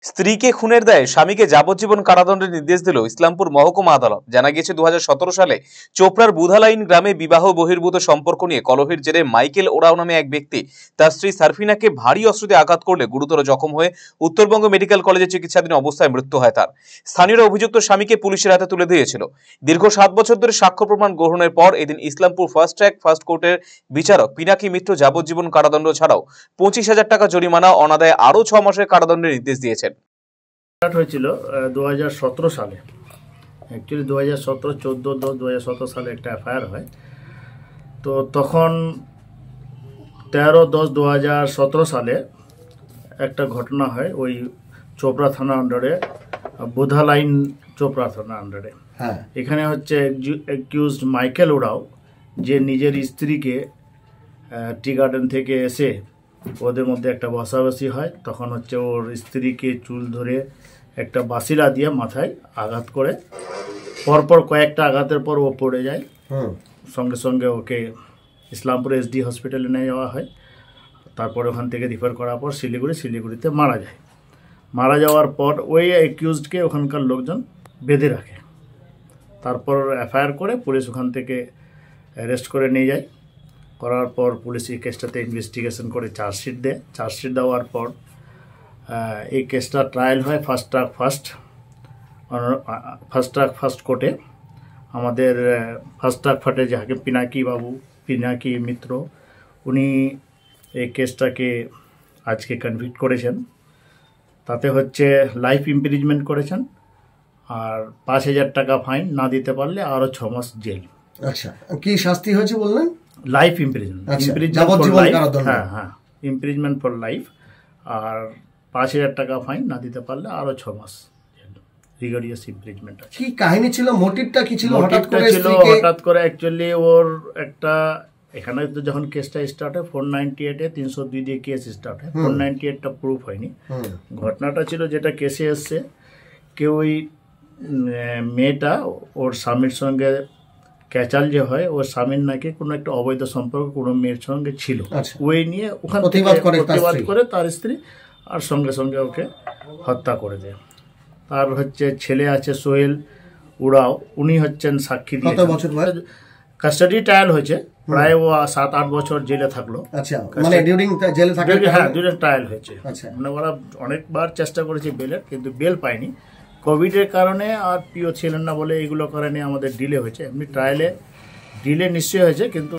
স্ত্রীকে খুনের দায়ে স্বামীকে যাবজ্জীবন কারাদণ্ডের নির্দেশ দিল ইসলামপুর মহকুমা আদালত। জানা গিয়েছে 2017 সালে চোপড়ার বুধালাইন গ্রামে বিবাহ বহির্ভূত সম্পর্ক নিয়ে কলহের জেরে মাইকেল ওরাও নামে এক ব্যক্তি তার স্ত্রী সারফিনাকে ভারী অস্ত্র দিয়ে আঘাত করলে গুরুতর জখম হয়ে উত্তরবঙ্গ মেডিকেল কলেজে চিকিৎসাধীন অবস্থায় মৃত্যু হয় তার। স্থানীয়রা অভিযুক্ত স্বামীকে পুলিশের হাতে তুলে দিয়েছিল। দীর্ঘ 7 বছর ধরে সাক্ষ্য প্রমাণ গ্রহণের পর এদিন ইসলামপুর ফার্স্ট ট্র্যাক ফার্স্ট কোর্টের বিচারক পিনাকি মিত্র যাবজ্জীবন কারাদণ্ড ছাড়াও 25,000 টাকা জরিমানা অনাদায়ে আরও 6 মাসের কারাদণ্ডের নির্দেশ দিয়েছেন। হয়েছিল 2017 সালে, অ্যাকচুয়ালি 2017 সালে একটা এফআইআর হয়। তো তখন 13/10/2017 সালে একটা ঘটনা হয় ওই চোপড়া থানা আন্ডারে, বুধালাইন চোপড়া থানা আন্ডারে। হ্যাঁ, এখানে হচ্ছে অ্যাকিউজড মাইকেল ওরাও, যে নিজের স্ত্রীকে টি গার্ডেন থেকে এসে ওদের মধ্যে একটা বসাবসি হয়। তখন হচ্ছে ওর স্ত্রীকে চুল ধরে একটা বাসিলা দিয়ে মাথায় আঘাত করে, পরপর কয়েকটা আঘাতের পর ও পড়ে যায়। সঙ্গে সঙ্গে ওকে ইসলামপুর এসডি হসপিটালে নিয়ে যাওয়া হয়। তারপরে ওখান থেকে রিফার করার পর শিলিগুড়িতে মারা যায়। মারা যাওয়ার পর ওই অ্যাকিউজডকে ওখানকার লোকজন বেঁধে রাখে। তারপর এফআইআর করে পুলিশ ওখান থেকে অ্যারেস্ট করে নিয়ে যায়। করার পর পুলিশ এই কেসটাতে ইনভেস্টিগেশন করে চার্জশিট দেয়। চার্জশিট দেওয়ার পর এই কেসটা ট্রায়াল হয় ফার্স্ট ট্র্যাক ফার্স্ট কোর্টে। আমাদের ফার্স্ট ট্র্যাক ফাটে যে হাকিম পিনাকি মিত্র, উনি এই কেসটাকে আজকে কনভিক্ট করেছেন। তাতে হচ্ছে লাইফ ইমপ্রিজমেন্ট করেছেন, আর 5,000 টাকা ফাইন, না দিতে পারলে আরও 6 মাস জেল। আচ্ছা, কি শাস্তি হয়েছে বললেন? লাইফ ইমপ্রিজমেন্ট, হ্যাঁ, ইমপ্রিজমেন্ট ফর লাইফ, আর 5,000 টাকা ফাইন, না দিতে পারলে আরো 6 মাস রিগার্ডিয়াস ইমপ্রিজমেন্ট আছে। কি কাহিনী ছিল, মোটিভটা কি ছিল? হঠাৎ করে অ্যাকচুয়ালি ওর একটা, এখানে তো যখন কেসটা স্টার্ট হয় 498 302 দিয়ে কেস স্টার্ট হয়। 498টা প্রুফ হয়নি। ঘটনাটা ছিল যেটা কেসে এসছে, কেউ ওই মেয়েটা ওর স্বামীর সঙ্গে ক্যাচাল যে হয়, ওর স্বামীর নাকি কোনো একটা অবৈধ সম্পর্ক কোনো মেয়ের সঙ্গে ছিল। ওই নিয়ে ওখানে প্রতিবাদ করে তার স্ত্রী, আর সঙ্গে সঙ্গে ওকে হত্যা করে দেয়। তার হচ্ছে ছেলে আছে সোহেল উরাও, উনি হচ্ছেন সাক্ষী দিয়ে। কাস্টাডি ট্রায়াল হয়েছে, প্রায় ও 7-8 বছর জেলে থাকলো। আচ্ছা, মানে ডিউরিং জেলে থাকা? হ্যাঁ, ডিউরিং ট্রায়াল হয়েছে। মানে ওরা অনেকবার চেষ্টা করেছে বেলের, কিন্তু বেল পায়নি। কোভিডের কারণে আর পিও ছিলেন না বলে এগুলো কারণে আমাদের ডিলে হয়েছে। এমনি ট্রায়ালে ডিলে নিশ্চয়ই হয়েছে, কিন্তু